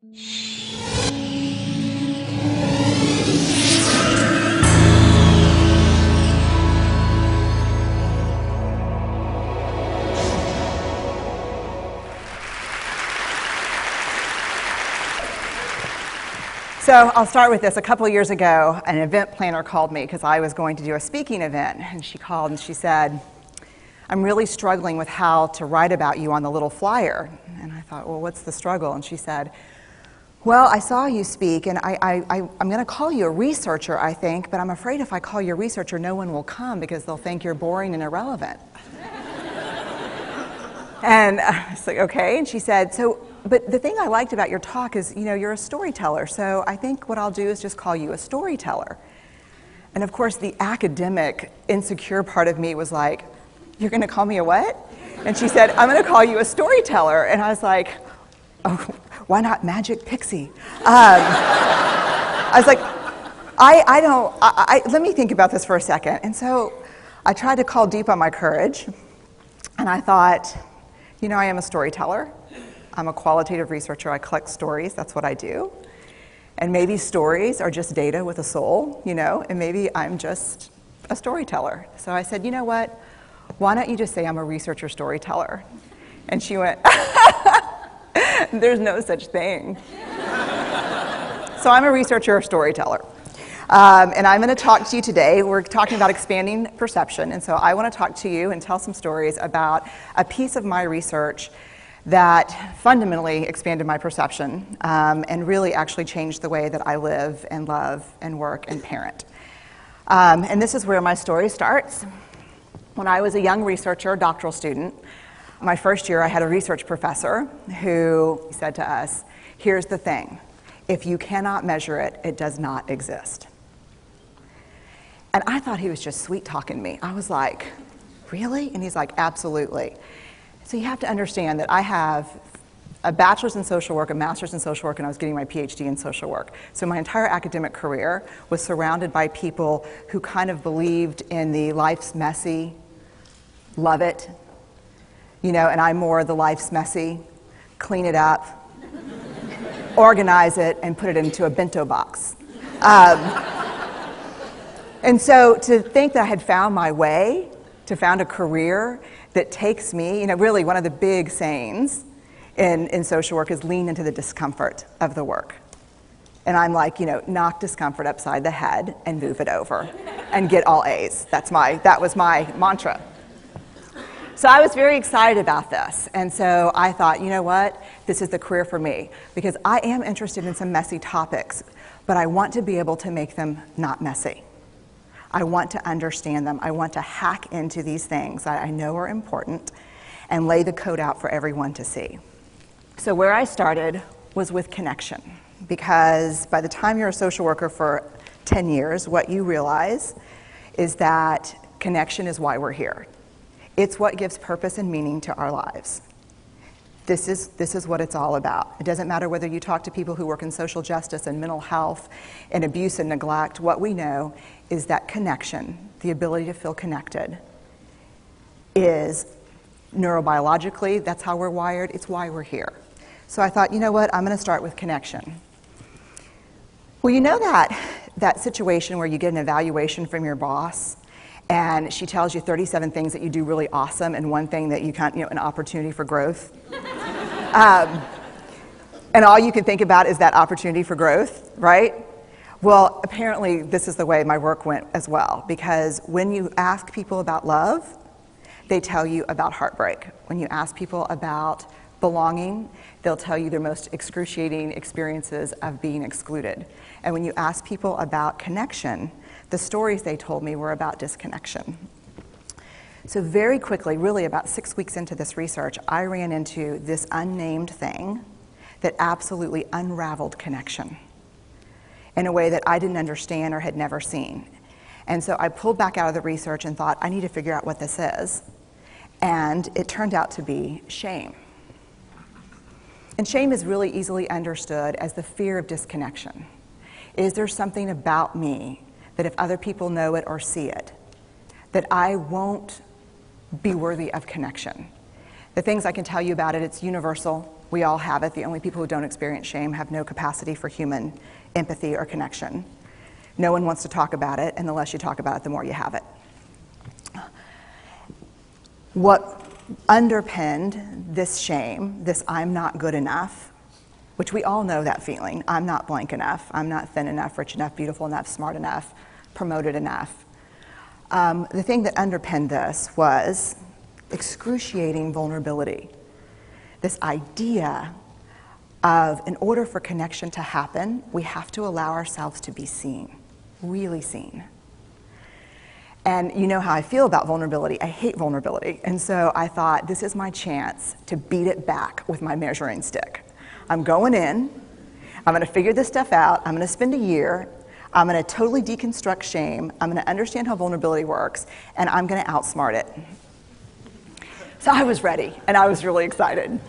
So I'll start with this. A couple of years ago, an event planner called me because I was going to do a speaking event. And she called and she said, I'm really struggling with how to write about you on the little flyer. And I thought, well, what's the struggle? And she said, well, I saw you speak, and I'm going to call you a researcher, I think, but I'm afraid if I call you a researcher, no one will come because they'll think you're boring and irrelevant. And I was like, okay. And she said, but the thing I liked about your talk is, you're a storyteller, so I think what I'll do is just call you a storyteller. And of course, the academic, insecure part of me was like, you're going to call me a what? And she said, I'm going to call you a storyteller. And I was like, oh, why not Magic Pixie? I was like, let me think about this for a second. And so I tried to call deep on my courage, and I thought, I am a storyteller. I'm a qualitative researcher. I collect stories. That's what I do. And maybe stories are just data with a soul, and maybe I'm just a storyteller. So I said, you know what? Why don't you just say I'm a researcher storyteller? And she went, there's no such thing. So I'm a researcher storyteller. And I'm going to talk to you today. We're talking about expanding perception. And so I want to talk to you and tell some stories about a piece of my research that fundamentally expanded my perception and really actually changed the way that I live and love and work and parent. And this is where my story starts. When I was a young researcher, doctoral student, my first year I had a research professor who said to us, here's the thing, if you cannot measure it, it does not exist. And I thought he was just sweet-talking me. I was like, really? And he's like, absolutely. So you have to understand that I have a bachelor's in social work, a master's in social work, and I was getting my PhD in social work. So my entire academic career was surrounded by people who kind of believed in the life's messy, love it, and I'm more the life's messy, clean it up, organize it, and put it into a bento box. And so to think that I had found my way, to found a career that takes me, really one of the big sayings in social work is lean into the discomfort of the work. And I'm like, knock discomfort upside the head and move it over and get all A's. That was my mantra. So I was very excited about this. And so I thought, you know what? This is the career for me because I am interested in some messy topics, but I want to be able to make them not messy. I want to understand them. I want to hack into these things that I know are important and lay the code out for everyone to see. So where I started was with connection, because by the time you're a social worker for 10 years, what you realize is that connection is why we're here. It's what gives purpose and meaning to our lives. This is what it's all about. It doesn't matter whether you talk to people who work in social justice and mental health and abuse and neglect. What we know is that connection, the ability to feel connected, is neurobiologically, that's how we're wired. It's why we're here. So I thought, you know what? I'm going to start with connection. Well, that situation where you get an evaluation from your boss and she tells you 37 things that you do really awesome and one thing that you can't, an opportunity for growth. And all you can think about is that opportunity for growth, right? Well, apparently this is the way my work went as well, because when you ask people about love, they tell you about heartbreak. When you ask people about belonging, they'll tell you their most excruciating experiences of being excluded. And when you ask people about connection, the stories they told me were about disconnection. So very quickly, really about 6 weeks into this research, I ran into this unnamed thing that absolutely unraveled connection in a way that I didn't understand or had never seen. And so I pulled back out of the research and thought, I need to figure out what this is. And it turned out to be shame. And shame is really easily understood as the fear of disconnection. Is there something about me that if other people know it or see it, that I won't be worthy of connection? The things I can tell you about it, it's universal. We all have it. The only people who don't experience shame have no capacity for human empathy or connection. No one wants to talk about it, and the less you talk about it, the more you have it. What underpinned this shame, this I'm not good enough, which we all know that feeling, I'm not blank enough, I'm not thin enough, rich enough, beautiful enough, smart enough, promoted enough. The thing that underpinned this was excruciating vulnerability. This idea of, in order for connection to happen, we have to allow ourselves to be seen, really seen. And you know how I feel about vulnerability. I hate vulnerability. And so I thought, this is my chance to beat it back with my measuring stick. I'm going in, I'm going to figure this stuff out, I'm going to spend a year, I'm going to totally deconstruct shame, I'm going to understand how vulnerability works, and I'm going to outsmart it. So I was ready, and I was really excited.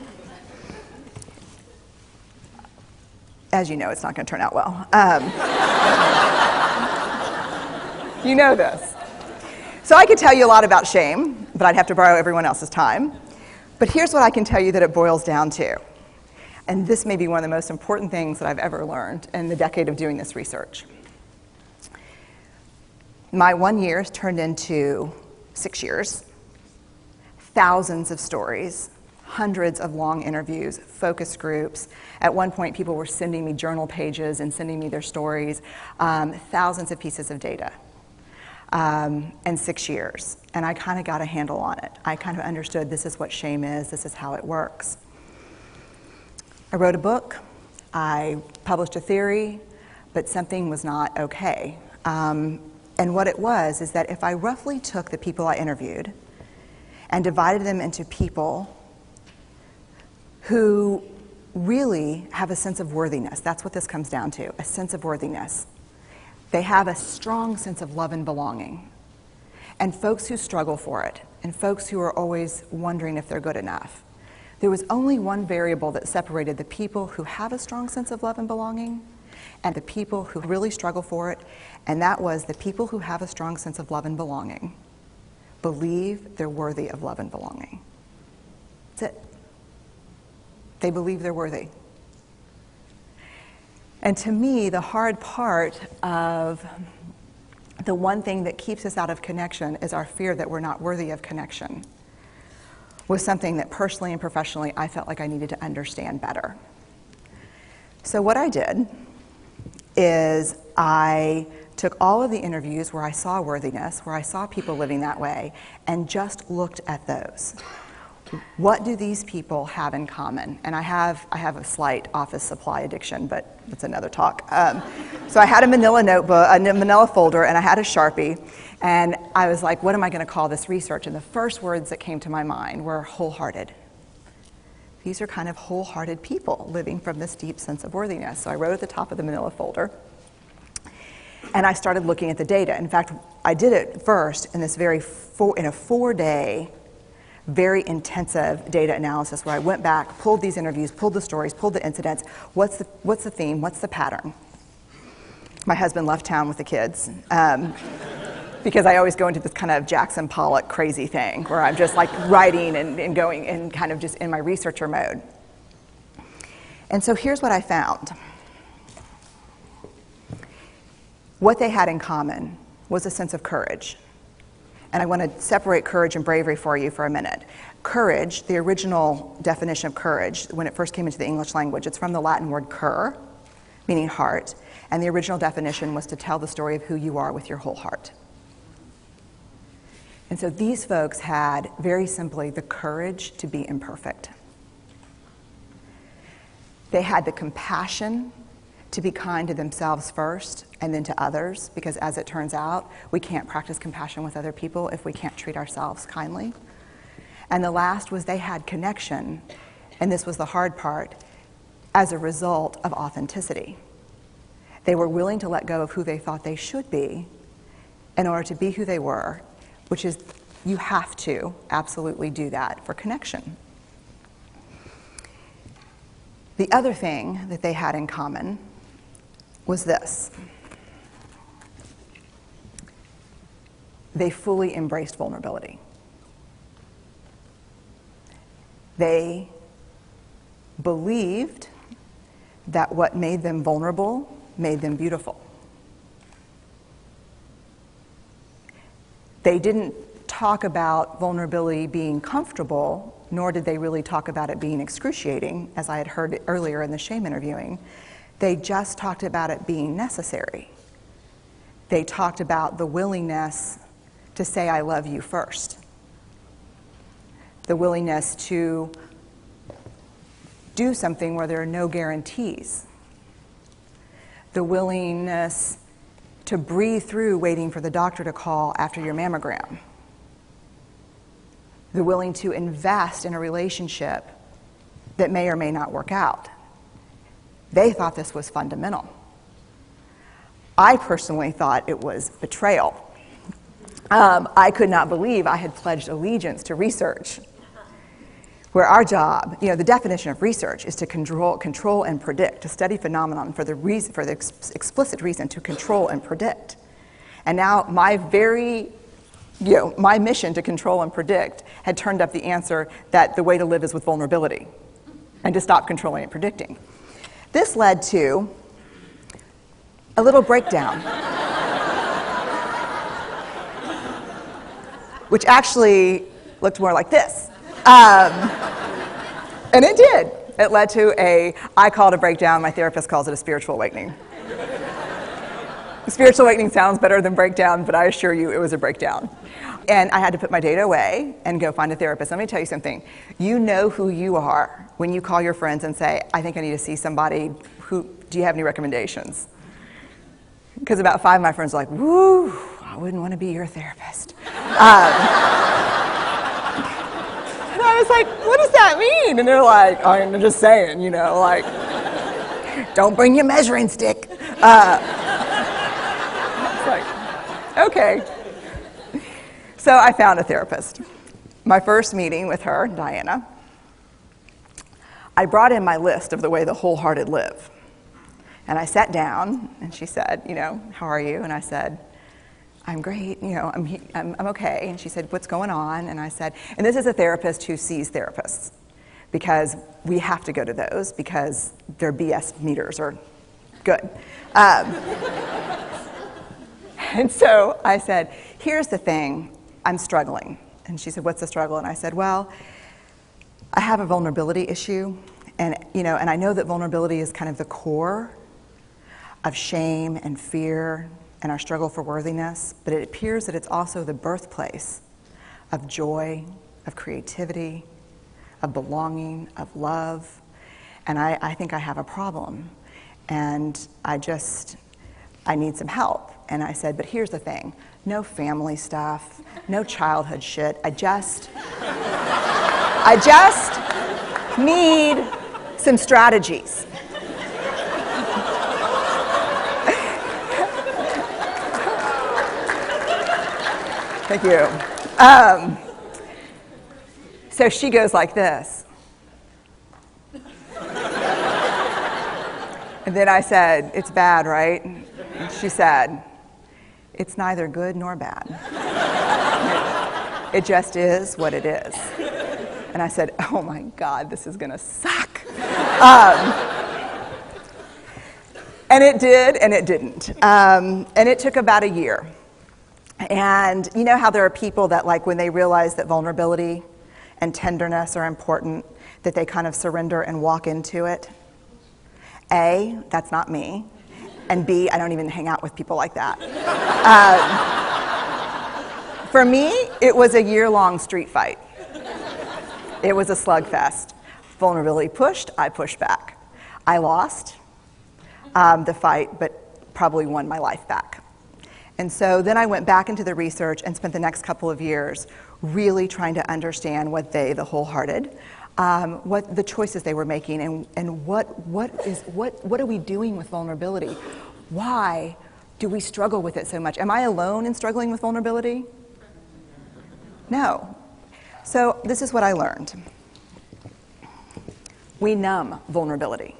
As you know, it's not going to turn out well. You know this. So I could tell you a lot about shame, but I'd have to borrow everyone else's time. But here's what I can tell you that it boils down to. And this may be one of the most important things that I've ever learned in the decade of doing this research. My 1 year has turned into 6 years, thousands of stories, hundreds of long interviews, focus groups. At one point, people were sending me journal pages and sending me their stories, thousands of pieces of data, and 6 years. And I kind of got a handle on it. I kind of understood this is what shame is, this is how it works. I wrote a book, I published a theory, but something was not okay. And what it was is that if I roughly took the people I interviewed and divided them into people who really have a sense of worthiness, that's what this comes down to, a sense of worthiness. They have a strong sense of love and belonging. And folks who struggle for it, and folks who are always wondering if they're good enough. There was only one variable that separated the people who have a strong sense of love and belonging and the people who really struggle for it, and that was the people who have a strong sense of love and belonging believe they're worthy of love and belonging. That's it. They believe they're worthy. And to me, the hard part of the one thing that keeps us out of connection is our fear that we're not worthy of connection, was something that personally and professionally I felt like I needed to understand better. So what I did is I took all of the interviews where I saw worthiness, where I saw people living that way, and just looked at those. What do these people have in common? And I have a slight office supply addiction, but that's another talk. So I had a manila notebook, a manila folder, and I had a Sharpie, and I was like, what am I going to call this research? And the first words that came to my mind were wholehearted. These are kind of wholehearted people living from this deep sense of worthiness. So I wrote at the top of the manila folder, and I started looking at the data. In fact, I did it first in this in a 4-day, very intensive data analysis where I went back, pulled these interviews, pulled the stories, pulled the incidents. What's the theme? What's the pattern? My husband left town with the kids because I always go into this kind of Jackson Pollock crazy thing where I'm just like writing and going and kind of just in my researcher mode. And so here's what I found. What they had in common was a sense of courage. And I want to separate courage and bravery for you for a minute. Courage, the original definition of courage, when it first came into the English language, it's from the Latin word cur, meaning heart. And the original definition was to tell the story of who you are with your whole heart. And so these folks had, very simply, the courage to be imperfect. They had the compassion to be kind to themselves first and then to others, because as it turns out, we can't practice compassion with other people if we can't treat ourselves kindly. And the last was they had connection, and this was the hard part, as a result of authenticity. They were willing to let go of who they thought they should be in order to be who they were, which is, you have to absolutely do that for connection. The other thing that they had in common was this. They fully embraced vulnerability. They believed that what made them vulnerable made them beautiful. They didn't talk about vulnerability being comfortable, nor did they really talk about it being excruciating, as I had heard earlier in the shame interviewing. They just talked about it being necessary. They talked about the willingness to say, I love you first. The willingness to do something where there are no guarantees. The willingness to breathe through waiting for the doctor to call after your mammogram. The willing to invest in a relationship that may or may not work out. They thought this was fundamental. I personally thought it was betrayal. I could not believe I had pledged allegiance to research, where our job, the definition of research is to control and predict, to study phenomenon for the explicit reason to control and predict. And now my mission to control and predict had turned up the answer that the way to live is with vulnerability and to stop controlling and predicting. This led to a little breakdown, which actually looked more like this. And it did. It led to I call it a breakdown, my therapist calls it a spiritual awakening. Spiritual awakening sounds better than breakdown, but I assure you it was a breakdown. And I had to put my data away and go find a therapist. Let me tell you something. You know who you are when you call your friends and say, I think I need to see somebody. Do you have any recommendations? Because about 5 of my friends are like, woo, I wouldn't want to be your therapist. And I was like, what does that mean? And they're like, oh, I'm just saying, don't bring your measuring stick. It's like, okay. So I found a therapist. My first meeting with her, Diana, I brought in my list of the way the wholehearted live. And I sat down, and she said, how are you? And I said, I'm great, I'm okay. And she said, what's going on? And I said, and this is a therapist who sees therapists, because we have to go to those because their BS meters are good. And so I said, here's the thing, I'm struggling. And she said, what's the struggle? And I said, well, I have a vulnerability issue, and I know that vulnerability is kind of the core of shame and fear and our struggle for worthiness, but it appears that it's also the birthplace of joy, of creativity, of belonging, of love, and I think I have a problem, and I need some help. And I said, but here's the thing, no family stuff, no childhood shit, I just need some strategies. Thank you. So she goes like this. And then I said, it's bad, right? And she said, it's neither good nor bad. It just is what it is. And I said, oh my God, this is gonna suck. And it did, and it didn't. And it took about a year. And you know how there are people that, like, when they realize that vulnerability and tenderness are important, that they kind of surrender and walk into it? A, that's not me. And B, I don't even hang out with people like that. For me, it was a year-long street fight. It was a slugfest. Vulnerability pushed, I pushed back. I lost the fight, but probably won my life back. And so then I went back into the research and spent the next couple of years really trying to understand what the wholehearted, what the choices they were making, and what are we doing with vulnerability? Why do we struggle with it so much? Am I alone in struggling with vulnerability? No. So this is what I learned. We numb vulnerability.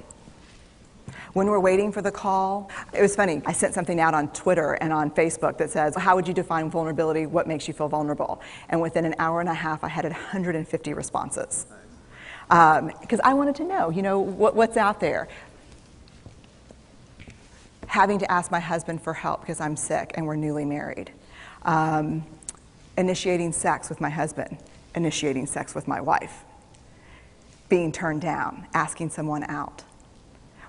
When we're waiting for the call, it was funny, I sent something out on Twitter and on Facebook that says, how would you define vulnerability? What makes you feel vulnerable? And within an hour and a half, I had 150 responses. Because I wanted to know, what's out there. Having to ask my husband for help because I'm sick and we're newly married. Initiating sex with my husband. Initiating sex with my wife. Being turned down. Asking someone out.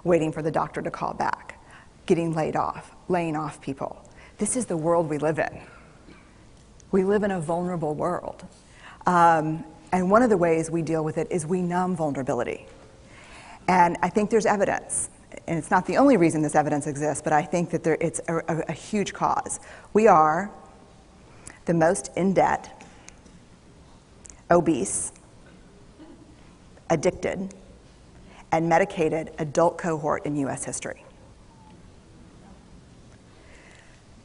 Waiting for the doctor to call back. Getting laid off. Laying off people. This is the world we live in. We live in a vulnerable world. And one of the ways we deal with it is we numb vulnerability. And I think there's evidence, and it's not the only reason this evidence exists, but I think that it's a huge cause. We are the most in debt, obese, addicted, and medicated adult cohort in U.S. history.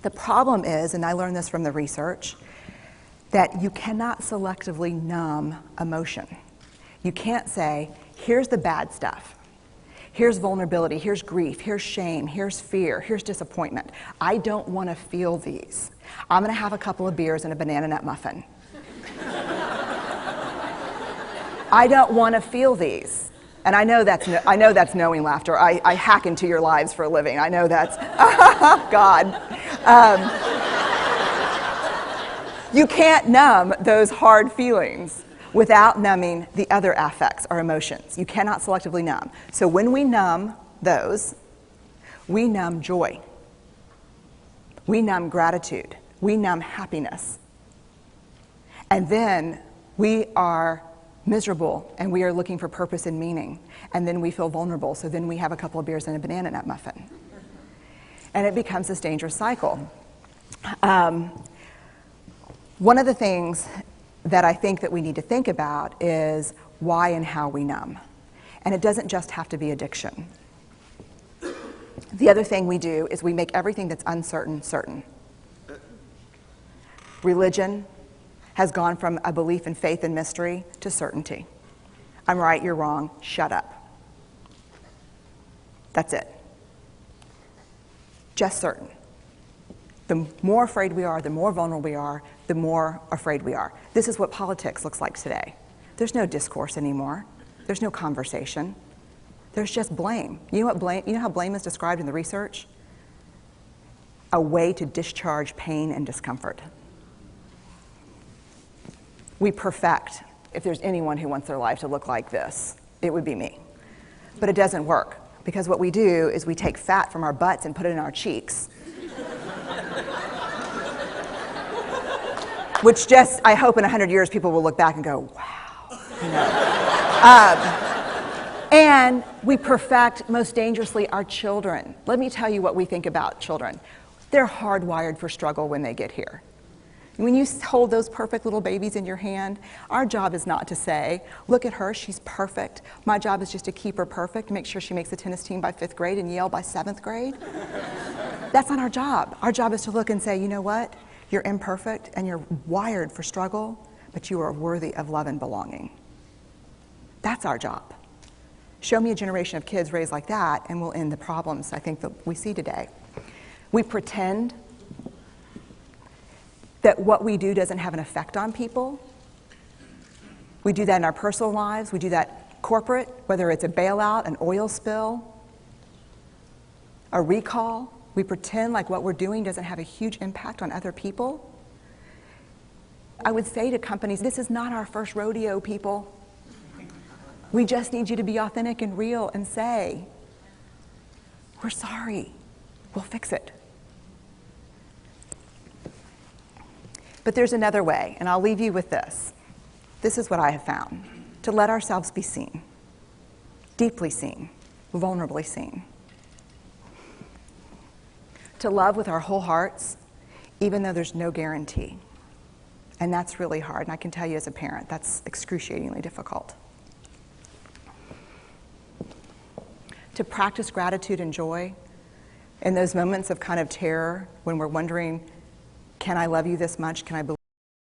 The problem is, and I learned this from the research, that you cannot selectively numb emotion. You can't say, here's the bad stuff. Here's vulnerability, here's grief, here's shame, here's fear, here's disappointment. I don't want to feel these. I'm going to have a couple of beers and a banana nut muffin. I don't want to feel these. And I know that's knowing laughter. I hack into your lives for a living. I know that's, God. You can't numb those hard feelings without numbing the other affects or emotions. You cannot selectively numb. So when we numb those, we numb joy. We numb gratitude. We numb happiness. And then we are miserable and we are looking for purpose and meaning. And then we feel vulnerable. So then we have a couple of beers and a banana nut muffin. And it becomes this dangerous cycle. One of the things that I think that we need to think about is why and how we numb. And it doesn't just have to be addiction. The other thing we do is we make everything that's uncertain, certain. Religion has gone from a belief in faith and mystery to certainty. I'm right, you're wrong, shut up. That's it. Just certain. The more afraid we are, the more vulnerable we are, the more afraid we are. This is what politics looks like today. There's no discourse anymore. There's no conversation. There's just blame. You know how blame is described in the research? A way to discharge pain and discomfort. We perfect. If there's anyone who wants their life to look like this, it would be me. But it doesn't work, because what we do is we take fat from our butts and put it in our cheeks. Which just, I hope in 100 years people will look back and go, wow. And we perfect, most dangerously, our children. Let me tell you what we think about children. They're hardwired for struggle when they get here. When you hold those perfect little babies in your hand, our job is not to say, look at her, she's perfect. My job is just to keep her perfect, make sure she makes the tennis team by 5th grade and Yale by 7th grade. That's not our job. Our job is to look and say, you know what? You're imperfect and you're wired for struggle, but you are worthy of love and belonging. That's our job. Show me a generation of kids raised like that and we'll end the problems I think that we see today. We pretend that what we do doesn't have an effect on people. We do that in our personal lives. We do that corporate, whether it's a bailout, an oil spill, a recall. We pretend like what we're doing doesn't have a huge impact on other people. I would say to companies, this is not our first rodeo, people. We just need you to be authentic and real and say, we're sorry, we'll fix it. But there's another way, and I'll leave you with this. This is what I have found. To let ourselves be seen, deeply seen, vulnerably seen. To love with our whole hearts, even though there's no guarantee. And that's really hard, and I can tell you as a parent, that's excruciatingly difficult. To practice gratitude and joy in those moments of kind of terror when we're wondering, can I love you this much? Can I believe